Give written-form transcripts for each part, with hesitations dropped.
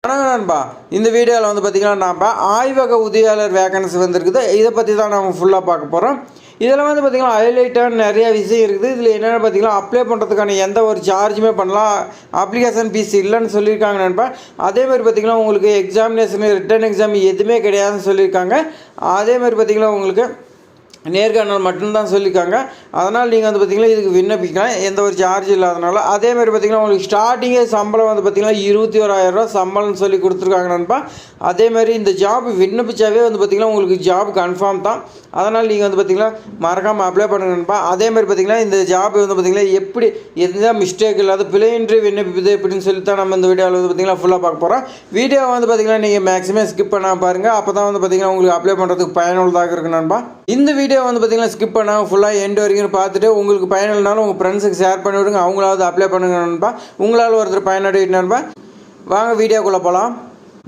வணக்கம் நண்பா. இந்த வீடியோவில் வந்து பார்த்திங்கன்னா நம்ம ஆய்வக உதவியாளர் வேகன்சி வந்துருக்குது. இதை பற்றி தான் நம்ம ஃபுல்லாக பார்க்க போகிறோம். இதில் வந்து பார்த்திங்கன்னா ஹைலைட்டான நிறைய விஷயம் இருக்குது. இதில் என்னென்னு பார்த்திங்கன்னா அப்ளை பண்ணுறதுக்கான எந்த ஒரு சார்ஜுமே பண்ணலாம், அப்ளிகேஷன் ஃபீஸ் இல்லைன்னு சொல்லியிருக்காங்க நண்பா. அதேமாதிரி பார்த்திங்கன்னா உங்களுக்கு எக்ஸாமினேஷன் ரிட்டன் எக்ஸாம் எதுவுமே கிடையாதுன்னு சொல்லியிருக்காங்க. அதேமாதிரி பார்த்திங்கன்னா உங்களுக்கு நேர்காணல் மட்டும்தான் சொல்லியிருக்காங்க. அதனால் நீங்கள் வந்து பார்த்திங்கன்னா இதுக்கு விண்ணப்பிக்கலாம், எந்த ஒரு சார்ஜ் இல்லாதனால. அதேமாதிரி பார்த்திங்கன்னா உங்களுக்கு ஸ்டார்டிங்கே சம்பளம் வந்து பார்த்திங்கன்னா 21,000 சம்பளம்னு சொல்லி கொடுத்துருக்காங்க நண்பா. அதேமாதிரி இந்த ஜாப் விண்ணப்பிச்சாவே வந்து பார்த்திங்கன்னா உங்களுக்கு ஜாப் கன்ஃபார்ம் தான். அதனால் நீங்கள் வந்து பார்த்திங்கன்னா மறக்காமல் அப்ளை பண்ணுங்க நண்பா. அதேமாதிரி பார்த்திங்கன்னா இந்த ஜாப் வந்து பார்த்திங்கன்னா எப்படி எந்த மிஸ்டேக் இல்லாத பிழையின்றி விண்ணப்பிப்பது எப்படின்னு சொல்லி தான் நம்ம இந்த வீடியோவில் வந்து பார்த்திங்கன்னா ஃபுல்லாக பார்க்க போகிறோம். வீடியோ வந்து பார்த்திங்கன்னா நீங்கள் மேக்ஸிமம் ஸ்கிப் பண்ணாமல் பாருங்கள். அப்போ தான் வந்து பார்த்திங்கன்னா உங்களுக்கு அப்ளை பண்ணுறதுக்கு பயனுள்ளதாக இருக்குது நண்பா. இந்த வீடியோ வந்து பார்த்திங்கன்னா ஸ்கிப் பண்ணாமல் ஃபுல்லாக எண்ட் வரைக்கும் பார்த்துட்டு உங்களுக்கு பயனுள்ளனாலும் உங்கள் ஃப்ரெண்ட்ஸுக்கு ஷேர் பண்ணி விடுங்க. அவங்களாவது அப்ளை பண்ணுங்க நண்பா. உங்களால் ஒருத்தர் பயனடையிட்டு நண்பா. வாங்க வீடியோக்குள்ளே போகலாம்.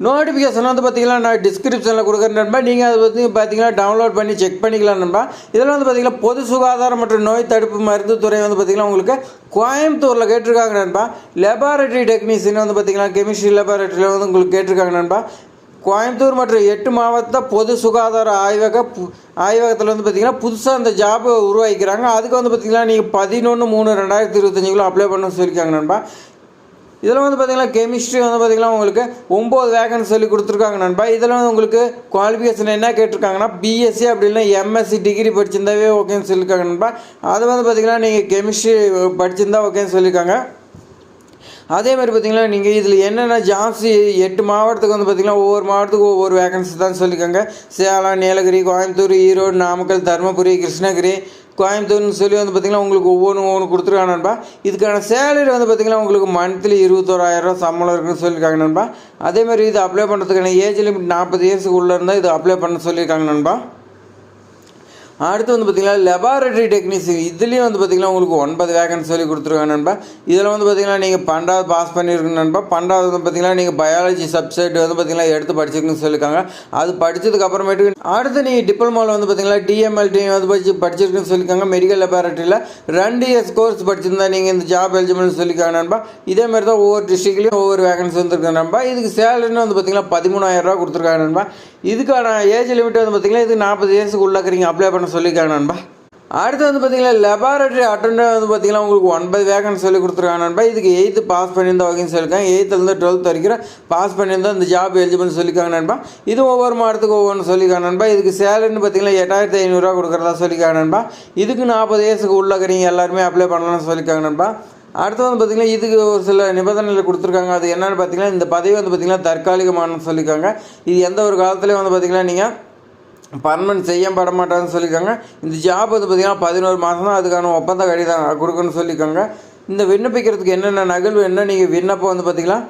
நோட்டிஃபிகேஷன் வந்து பார்த்திங்கன்னா நான் டிஸ்கிரிப்ஷனில் கொடுக்குறேன் நண்பா. நீங்கள் அதை பற்றி பார்த்திங்கன்னா டவுன்லோட் பண்ணி செக் பண்ணிக்கலாம் நண்பா. இதில் வந்து பார்த்திங்கன்னா பொது சுகாதாரம் மற்றும் நோய் தடுப்பு மருந்து துறை வந்து பார்த்திங்கன்னா உங்களுக்கு கோயம்புத்தூரில் கேட்டிருக்காங்க நண்பா. லெபார்டரி டெக்னீஷியன் வந்து பார்த்திங்கன்னா கெமிஸ்ட்ரி லெபார்டரியில் வந்து உங்களுக்கு கேட்டிருக்காங்க நண்பா. கோயம்புத்தூர் மற்றும் 8 மாவட்ட பொது சுகாதார ஆய்வகத்தில் வந்து பார்த்திங்கன்னா புதுசாக அந்த ஜாபை உருவாக்கிக்கிறாங்க. அதுக்கு வந்து பார்த்திங்கன்னா நீங்கள் 11/3/2025 அப்ளை பண்ண சொல்லியிருக்காங்க நண்பா. இதில் வந்து பார்த்திங்கன்னா கெமிஸ்ட்ரி வந்து பார்த்திங்கன்னா உங்களுக்கு 9 வேகன்சி சொல்லி கொடுத்துருக்காங்க நண்பா. இதில் வந்து உங்களுக்கு குவாலிஃபிகேஷன் என்ன கேட்டிருக்காங்கன்னா பிஎஸ்சி அப்படி இல்லை எம்எஸ்சி டிகிரி படிச்சிருந்தாவே ஓகேன்னு சொல்லியிருக்காங்க நண்பா. அது வந்து பார்த்திங்கன்னா நீங்கள் கெமிஸ்ட்ரி படிச்சிருந்தா ஓகேன்னு சொல்லியிருக்காங்க. அதேமாதிரி பார்த்திங்கன்னா நீங்கள் இதில் என்னென்ன ஜாப்ஸ் 8 மாவட்டத்துக்கு வந்து பார்த்திங்கன்னா ஒவ்வொரு மாவட்டத்துக்கும் ஒவ்வொரு வேகன்சி தான் சொல்லியிருக்காங்க. சேலம், நீலகிரி, கோயம்புத்தூர், ஈரோடு, நாமக்கல், தருமபுரி, கிருஷ்ணகிரி, கோயம்புத்தூர்னு சொல்லி வந்து பார்த்திங்கன்னா உங்களுக்கு ஒவ்வொன்று கொடுத்துருக்காங்க நண்பா. இதுக்கான சேலரி வந்து பார்த்திங்கன்னா உங்களுக்கு மந்த்லி 21,000 சம்பளம் இருக்குன்னு சொல்லியிருக்காங்க நண்பா. அதேமாதிரி இது அப்ளை பண்ணுறதுக்கான ஏஜ் லிமிட் 40 இயர்ஸுக்கு உள்ளே இருந்தால் இது அப்ளை பண்ண சொல்லியிருக்காங்க நண்பா. அடுத்து வந்து பார்த்திங்கன்னா லெபார்டரி டெக்னீஷியன் இதுலேயும் வந்து பார்த்திங்கன்னா உங்களுக்கு 9 வேகன்சி சொல்லி கொடுத்துருக்காங்க நண்பா. இதில் வந்து பார்த்திங்கன்னா நீங்கள் 12வது பாஸ் பண்ணியிருக்கணும் நண்பா. 12வது வந்து பார்த்திங்கன்னா நீங்கள் பயாலஜி சப்ஜெக்ட் வந்து பார்த்திங்கன்னா எடுத்து படிச்சிருக்குன்னு சொல்லியிருக்காங்க. அது படித்ததுக்கு அப்புறமேட்டு அடுத்து நீங்கள் டிப்ளமோவில் வந்து பார்த்திங்கன்னா டிஎம்எல்டி வந்து படிச்சிருக்குன்னு சொல்லியிருக்காங்க. மெடிக்கல் லெபார்டரியில் 2 இயர்ஸ் கோர்ஸ் படிச்சிருந்தா நீங்கள் இந்த ஜாப் எலிஜிபிள்னு சொல்லியிருக்காங்க நண்பா. இதேமாதிரி தான் ஒவ்வொரு டிஸ்ட்ரிக்ட்லேயும் ஒவ்வொரு வேகன்சி வந்துருக்காங்க நண்பா. இதுக்கு சேலரின்னு வந்து பார்த்திங்கன்னா 13,000 கொடுத்துருக்காங்க நண்பா. இதுக்கான ஏஜ் லிமிட் வந்து பார்த்திங்கன்னா இது 40 இயர்ஸுக்கு உள்ளக்கிறீங்க அப்ளை பண்ண சொல்லியிருக்காங்க நண்பா. அடுத்து வந்து பார்த்திங்கன்னா லெபார்டரி அட்டெண்டர் வந்து பார்த்திங்கன்னா உங்களுக்கு 9 வேகன்சி சொல்லி கொடுத்துருக்காங்க நண்பா. இதுக்கு 8th பாஸ் பண்ணியிருந்தா ஓகேன்னு சொல்லியிருக்காங்க. 8th 12th வரைக்கும் பாஸ் பண்ணியிருந்தால் இந்த ஜாப் எலிஜிபிள்னு சொல்லியிருக்காங்க நண்பா. இது ஒவ்வொரு மாதத்துக்கு ஒவ்வொன்று சொல்லியிருக்காங்க நண்பா. இதுக்கு சேலரின்னு பார்த்திங்கன்னா 8,500 கொடுக்குறதா சொல்லியிருக்காங்க நண்பா. இதுக்கு 40 இயர்ஸுக்கு உள்ளக்கிறீங்க எல்லாருமே அப்ளை பண்ணலாம்னு சொல்லியிருக்காங்க நண்பா. அடுத்து வந்து பார்த்திங்கன்னா இதுக்கு ஒரு சில நிபந்தனைகள் கொடுத்துருக்காங்க. அது என்னென்னு பார்த்திங்கன்னா இந்த பதவி வந்து பார்த்திங்கன்னா தற்காலிகமானு சொல்லியிருக்காங்க. இது எந்த ஒரு காலத்துலேயும் வந்து பார்த்திங்கன்னா நீங்கள் பர்மனெண்ட் செய்யப்பட மாட்டாங்கன்னு சொல்லியிருக்காங்க. இந்த ஜாப் வந்து பார்த்திங்கன்னா 11 மாதம் தான் அதுக்கான ஒப்பந்த கடிதம் கொடுக்கணும்னு சொல்லியிருக்காங்க. இந்த விண்ணப்பிக்கிறதுக்கு என்னென்ன நகல் என்ன நீங்கள் விண்ணப்பம் வந்து பார்த்திங்கன்னா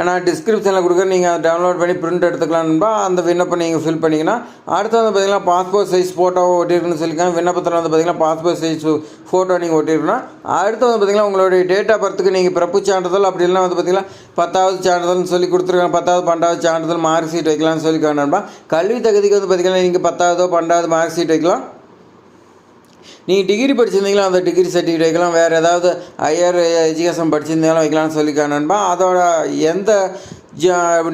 நான் டிஸ்கிரிப்ஷனில் கொடுக்குறேன், நீங்கள் அதை டவுன்லோட் பண்ணி பிரிண்ட் எடுத்துக்கலாம்ப்பா. அந்த விண்ணப்பம் நீங்கள் ஃபில் பண்ணிங்கன்னா அடுத்து வந்து பார்த்திங்கன்னா பாஸ்போர்ட் சைஸ் ஃபோட்டோவை ஒட்டியிருக்குன்னு சொல்லியிருக்காங்க. விண்ணப்பத்தில் வந்து பார்த்திங்கன்னா பாஸ்போர்ட் சைஸ் ஃபோட்டோ நீங்கள் ஒட்டியிருக்கணும். அடுத்து வந்து பார்த்திங்கன்னா உங்களுடைய டேட் ஆஃப் பர்த்துக்கு நீங்கள் பிறப்பு சான்றிதழ் அப்படி இல்லைனா வந்து பார்த்திங்கன்னா 10வது சான்றிதழ்னு சொல்லி கொடுத்துருக்காங்க. 10வது 12வது சான்றிதழ் மார்க் ஷீட் வைக்கலாம்னு சொல்லியிருக்காங்க. கல்வி தகுதிக்கு வந்து பார்த்திங்கன்னா நீங்கள் 10வது 12வது மார்க் ஷீட் வைக்கலாம். நீங்கள் டிகிரி படிச்சிருந்தீங்களா அந்த டிகிரி சர்டிஃபிகேட் வைக்கலாம். வேறு ஏதாவது ஹையர் எஜுகேஷன் படிச்சிருந்தாலும் வைக்கலாம்னு சொல்லியிருக்காங்க நண்பா. அதோட எந்த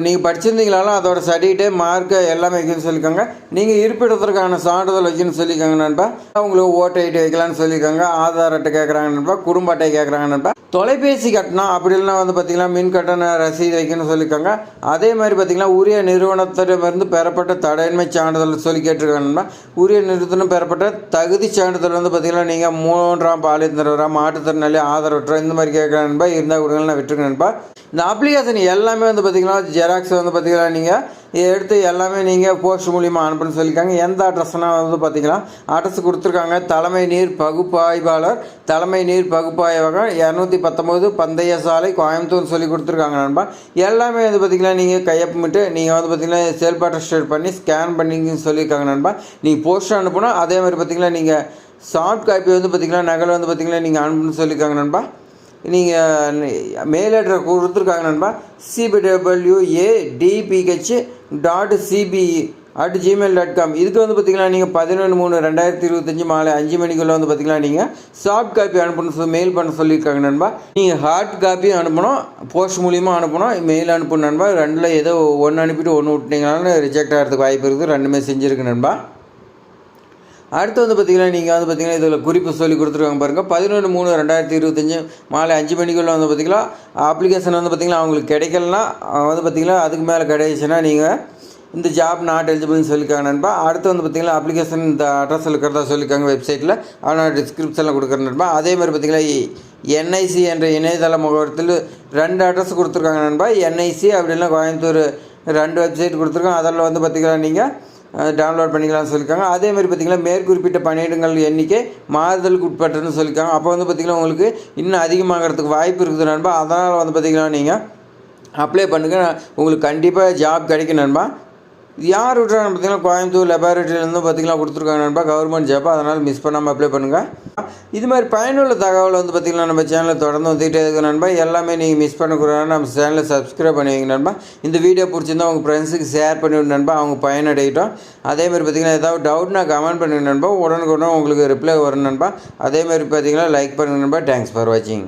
நீங்கள் படிச்சிருந்தீங்களாலும் அதோட சர்டிஃபிகேட்டு மார்க்கு எல்லாமே வைக்கணும்னு சொல்லியிருக்காங்க. நீங்கள் இருப்பிடத்திற்கான சான்றிதழ் வைக்கணும்னு சொல்லியிருக்காங்க நண்பா. உங்களுக்கு ஓட்டு ஐடி வைக்கலாம்னு சொல்லியிருக்காங்க. ஆதார் அட்டை கேட்குறாங்க நண்பா. குடும்ப அட்டை கேட்குறாங்க நண்பா. தொலைபேசி கட்டணம் அப்படி இல்லைனா வந்து பார்த்திங்கன்னா மின் கட்டண ரசீது வைக்கணும்னு சொல்லியிருக்காங்க. அதே மாதிரி பார்த்திங்கன்னா உரிய நிறுவனத்திடமிருந்து பெறப்பட்ட தடையின்மை சான்றிதழ் சொல்லி கேட்டிருக்காங்க நண்பா. உரிய நிறுவனம் பெறப்பட்ட தகுதி சான்றிதழ் வந்து பார்த்திங்கன்னா நீங்கள் 3ஆம் பாலியத்தினரா மாற்றுத்திறனாளி ஆதரவற்ற இந்த மாதிரி கேட்குறாங்க நண்பா. இருந்தால் கொடுங்க நான் விட்டுருக்கேன் நண்பா. இந்த அப்ளிகேஷன் எல்லாமே வந்து பார்த்திங்கன்னா ஜெராக்ஸ் வந்து பார்த்திங்கன்னா நீங்கள் எடுத்து எல்லாமே நீங்கள் போஸ்ட் மூலிமா அனுப்புன்னு சொல்லியிருக்காங்க. எந்த அட்ரஸ்னால் வந்து பார்த்திங்கன்னா அட்ரஸ் கொடுத்துருக்காங்க. தலைமை நீர் பகுப்பாய்வாளர், தலைமை நீர் பகுப்பாய்வகம் 219 பந்தய சாலை, கோயம்புத்தூர் சொல்லி கொடுத்துருக்காங்க நண்பா. எல்லாமே வந்து பார்த்திங்கன்னா நீங்கள் கையொப்பமிட்டு நீங்கள் வந்து பார்த்திங்கன்னா செல்ஃப் ஸ்டேட் பண்ணி ஸ்கேன் பண்ணிங்கன்னு சொல்லியிருக்காங்க நண்பா. நீங்கள் போஸ்ட் அனுப்பணும். அதே மாதிரி பார்த்திங்கன்னா நீங்கள் சாஃப்ட் காப்பி வந்து பார்த்திங்கன்னா நகல் வந்து பார்த்திங்கன்னா நீங்கள் அனுப்புன்னு சொல்லியிருக்காங்க நண்பா. நீங்கள் மெயில் அட்ரஸ் கொடுத்துருக்காங்க நண்பா. cbwADPH.cbe gmail.com. இதுக்கு வந்து பார்த்திங்கன்னா நீங்கள் 11/3/2025 மாலை 5 மணிக்குள்ளே வந்து பார்த்திங்கன்னா நீங்கள் சாஃப்ட் காப்பி அனுப்பணும் மெயில் பண்ண சொல்லியிருக்காங்க நண்பா. நீங்கள் ஹார்ட் காப்பியும் அனுப்பணும், போஸ்ட் மூலியமாக அனுப்பணும், மெயில் அனுப்பணும் நண்பா. ரெண்டில் ஏதோ ஒன்று அனுப்பிட்டு ஒன்று விட்டிங்கனாலும் ரிஜெக்ட் ஆகிறதுக்கு வாய்ப்பு இருக்குது. ரெண்டுமே செஞ்சுருக்கு நண்பா. அடுத்து வந்து பார்த்திங்கன்னா நீங்கள் வந்து பார்த்திங்கன்னா இதில் குறிப்பு சொல்லி கொடுத்துருக்காங்க பாருங்கள். 11/3/2025 மாலை 5 மணிக்குள்ளே வந்து பார்த்திங்கன்னா அப்ளிகேஷன் வந்து பார்த்திங்கன்னா அவங்களுக்கு கிடைக்கலனா வந்து பார்த்திங்கன்னா அதுக்கு மேலே கிடைச்சுன்னா நீங்கள் இந்த ஜாப் நாட் எலிஜிபிள்னு சொல்லியிருக்காங்க நண்பா. அடுத்து வந்து பார்த்திங்கன்னா அப்ளிகேஷன் இந்த அட்ரஸில் இருக்கிறதா சொல்லியிருக்காங்க வெப்சைட்டில். ஆனால் டிஸ்கிரிப்ஷனில் கொடுக்குறேன் நண்பா. அதே மாதிரி பார்த்திங்கன்னா என்ஐசி என்ற இணையதள முகவரத்தில் 2 அட்ரஸ் கொடுத்துருக்காங்க நண்பா. என்ஐசி அப்படின்னா கோயம்புத்தூர் 2 வெப்சைட் கொடுத்துருக்காங்க. அதில் வந்து பார்த்திங்கன்னா நீங்கள் டவுன்லோட் பண்ணிக்கலாம்னு சொல்லியிருக்காங்க. அதேமாதிரி பார்த்திங்கன்னா மேற்குறிப்பிட்ட பணியிடங்கள் எண்ணிக்கை மாறுதலுக்கு உட்பட்டுன்னு சொல்லியிருக்காங்க. அப்போ வந்து பார்த்திங்கன்னா உங்களுக்கு இன்னும் அதிகமாகிறதுக்கு வாய்ப்பு இருக்குது நண்பா. அதனால் வந்து பார்த்திங்கன்னா நீங்கள் அப்ளை பண்ணுங்கள், உங்களுக்கு கண்டிப்பாக ஜாப் கிடைக்கும் நண்பா. யார் விட்றாங்க பார்த்திங்கன்னா கோயம்புத்தூர் லெபார்ட்டரியிலேருந்து பார்த்திங்கன்னா கொடுத்துருக்காங்க நண்பா, கவர்மெண்ட் ஜாப். அதனால் மிஸ் பண்ணாமல் அப்ளை பண்ணுங்கள். இது மாதிரி பயனுள்ள தகவல் வந்து பார்த்திங்கன்னா நம்ம சேனலில் தொடர்ந்து வந்துகிட்டே இருக்குது நண்பா. எல்லாமே நீங்கள் மிஸ் பண்ணக்கூடாது, நம்ம சேனலை சப்ஸ்கிரைப் பண்ணுவீங்க நண்பா. இந்த வீடியோ பிடிச்சிருந்தா உங்கள் ஃப்ரெண்ட்ஸுக்கு ஷேர் பண்ணிவிடு நண்பா, அவங்க பயனடையிட்டோம். அதேமாதிரி பார்த்திங்கன்னா ஏதாவது டவுட்னா கமெண்ட் பண்ணுங்க நண்பா, உடனுக்குடன் உங்களுக்கு ரிப்ளை வரும் நண்பா. அதேமாதிரி பார்த்திங்கன்னா லைக் பண்ணுங்கள் நண்பா. தேங்க்ஸ் ஃபார் வாட்சிங்.